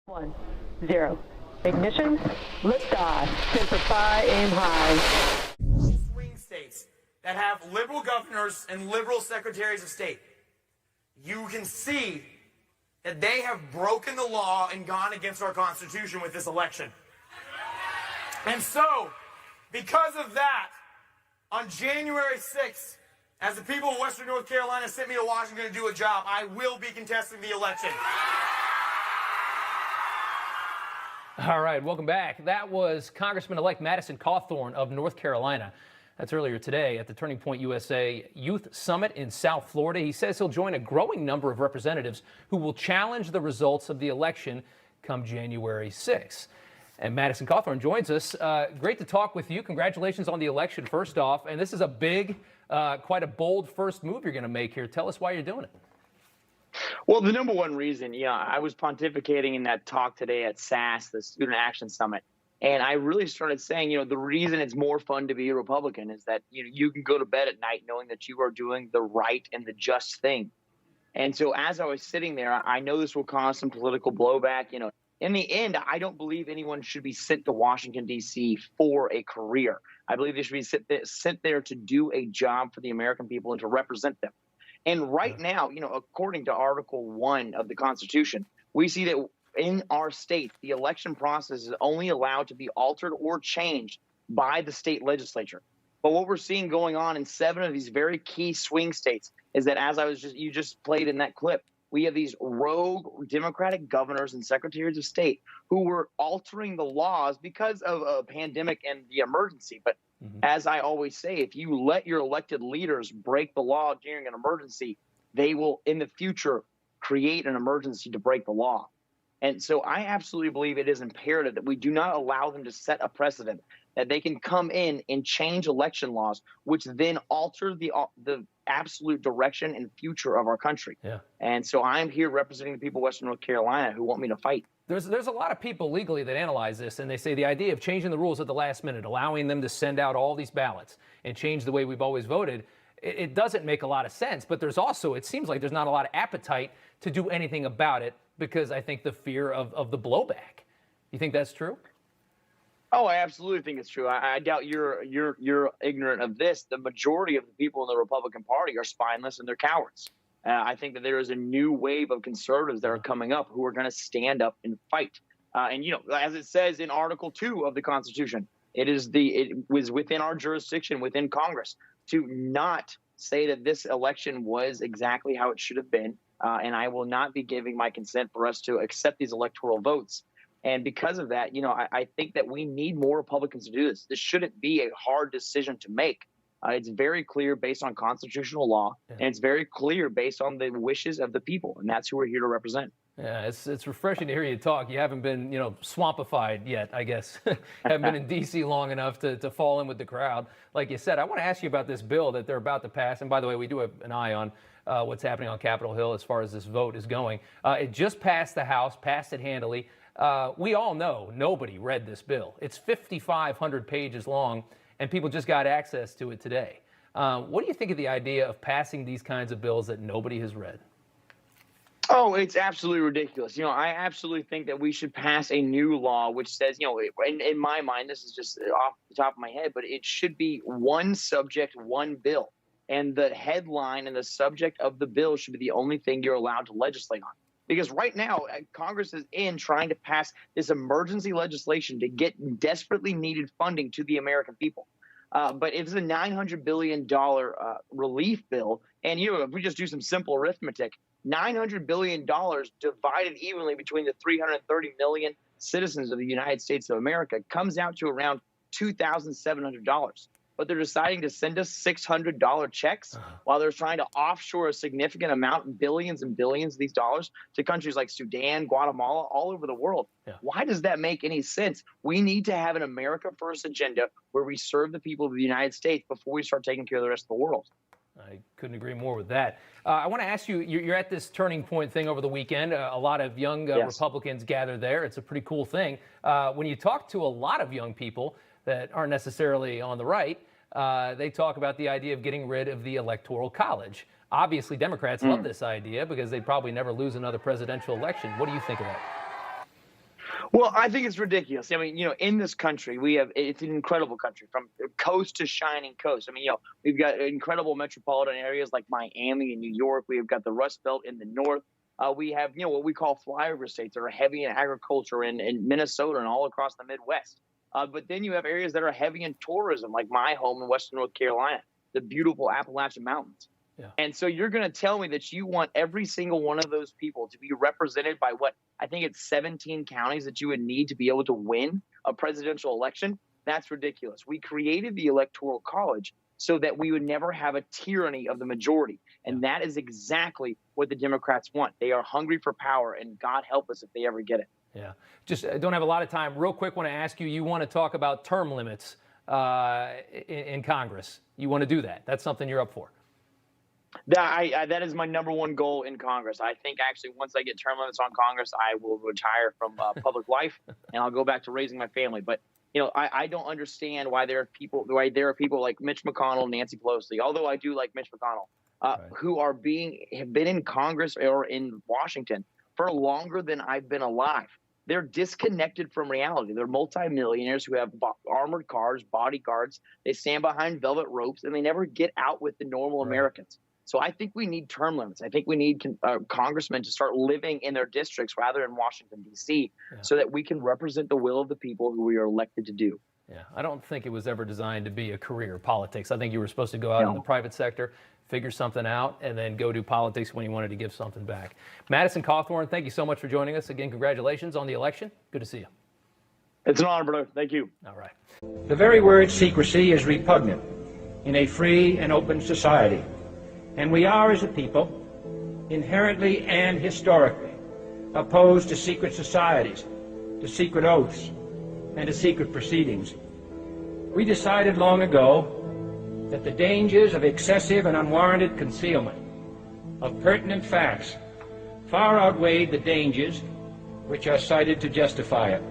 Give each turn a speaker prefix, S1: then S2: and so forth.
S1: 1, 0. Ignition, liftoff. Semper Fi, aim high.
S2: Swing states that have liberal governors and liberal secretaries of state, you can see that they have broken the law and gone against our Constitution with this election. And so, because of that, on January 6th, as the people of Western North Carolina sent me to Washington to do a job, I will be contesting the election.
S3: All right, welcome back. That was Congressman-elect Madison Cawthorn of North Carolina. That's earlier today at the Turning Point USA Youth Summit in South Florida. He says he'll join a growing number of representatives who will challenge the results of the election come January 6th. And Madison Cawthorn joins us. Great to talk with you. Congratulations on the election, first off. And this is a big, quite a bold first move you're going to make here. Tell us why you're doing it.
S4: Well, the number one reason, I was pontificating in that talk today at SAS, the Student Action Summit, and I really started saying, the reason it's more fun to be a Republican is that you can go to bed at night knowing that you are doing the right and the just thing. And so as I was sitting there, I know this will cause some political blowback. In the end, I don't believe anyone should be sent to Washington, D.C. for a career. I believe they should be sent there to do a job for the American people and to represent them. And right now, according to Article 1 of the Constitution, we see that in our state, the election process is only allowed to be altered or changed by the state legislature. But what we're seeing going on in 7 of these very key swing states is that, as you just played in that clip, we have these rogue Democratic governors and secretaries of state who were altering the laws because of a pandemic and the emergency. But as I always say, if you let your elected leaders break the law during an emergency, they will in the future create an emergency to break the law. And so I absolutely believe it is imperative that we do not allow them to set a precedent, that they can come in and change election laws, which then alter the absolute direction and future of our country. Yeah. And so I'm here representing the people of Western North Carolina who want me to fight.
S3: There's a lot of people legally that analyze this, and they say the idea of changing the rules at the last minute, allowing them to send out all these ballots and change the way we've always voted, it doesn't make a lot of sense. But there's also, it seems like there's not a lot of appetite to do anything about it because I think the fear of the blowback. You think that's true?
S4: Oh, I absolutely think it's true. I doubt you're ignorant of this. The majority of the people in the Republican Party are spineless and they're cowards. I think that there is a new wave of conservatives that are coming up who are going to stand up and fight. And as it says in Article 2 of the Constitution, it was within our jurisdiction, within Congress, to not say that this election was exactly how it should have been. And I will not be giving my consent for us to accept these electoral votes. And because of that, I think that we need more Republicans to do this. This shouldn't be a hard decision to make. It's very clear based on constitutional law, and it's very clear based on the wishes of the people, and that's who we're here to represent.
S3: Yeah, it's refreshing to hear you talk. You haven't been, swampified yet, I guess. Haven't been in D.C. long enough to fall in with the crowd. Like you said, I want to ask you about this bill that they're about to pass. And by the way, we do have an eye on what's happening on Capitol Hill as far as this vote is going. It just passed the House, passed it handily. We all know nobody read this bill. It's 5,500 pages long, and people just got access to it today. What do you think of the idea of passing these kinds of bills that nobody has read?
S4: Oh, it's absolutely ridiculous. I absolutely think that we should pass a new law which says, in my mind, this is just off the top of my head, but it should be one subject, one bill. And the headline and the subject of the bill should be the only thing you're allowed to legislate on. Because right now, Congress is trying to pass this emergency legislation to get desperately needed funding to the American people. But it's a $900 billion relief bill. And, if we just do some simple arithmetic, $900 billion divided evenly between the 330 million citizens of the United States of America comes out to around $2,700. But they're deciding to send us $600 checks while they're trying to offshore a significant amount, billions and billions of these dollars to countries like Sudan, Guatemala, all over the world. Yeah. Why does that make any sense? We need to have an America First agenda where we serve the people of the United States before we start taking care of the rest of the world.
S3: I couldn't agree more with that. I want to ask you, you're at this Turning Point thing over the weekend. A lot of young Republicans gather there. It's a pretty cool thing. When you talk to a lot of young people that aren't necessarily on the right, they talk about the idea of getting rid of the Electoral College. Obviously, Democrats love this idea because they'd probably never lose another presidential election. What do you think of that?
S4: Well, I think it's ridiculous. I mean, in this country, it's an incredible country from coast to shining coast. I mean, we've got incredible metropolitan areas like Miami and New York. We've got the Rust Belt in the north. We have, what we call flyover states that are heavy in agriculture in Minnesota and all across the Midwest. But then you have areas that are heavy in tourism, like my home in Western North Carolina, the beautiful Appalachian Mountains. Yeah. And so you're going to tell me that you want every single one of those people to be represented by what I think it's 17 counties that you would need to be able to win a presidential election? That's ridiculous. We created the Electoral College so that we would never have a tyranny of the majority. And that is exactly what the Democrats want. They are hungry for power, and God help us if they ever get it.
S3: Yeah. Just don't have a lot of time. Real quick, want to ask you, you want to talk about term limits in Congress. You want to do that. That's something you're up for.
S4: That is my number one goal in Congress. I think actually once I get term limits on Congress, I will retire from public life and I'll go back to raising my family. But I don't understand why there are people like Mitch McConnell, Nancy Pelosi, although I do like Mitch McConnell, who have been in Congress or in Washington for longer than I've been alive. They're disconnected from reality. They're multimillionaires who have armored cars, bodyguards. They stand behind velvet ropes, and they never get out with the normal Americans. So I think we need term limits. I think we need congressmen to start living in their districts rather than Washington, D.C., so that we can represent the will of the people who we are elected to do.
S3: Yeah, I don't think it was ever designed to be a career, politics. I think you were supposed to go out in the private sector, figure something out, and then go do politics when you wanted to give something back. Madison Cawthorn, thank you so much for joining us. Again, congratulations on the election. Good to see you.
S4: It's an honor, brother. Thank you.
S3: All right.
S5: The very word secrecy is repugnant in a free and open society. And we are, as a people, inherently and historically opposed to secret societies, to secret oaths, and to secret proceedings. We decided long ago that the dangers of excessive and unwarranted concealment of pertinent facts far outweighed the dangers which are cited to justify it.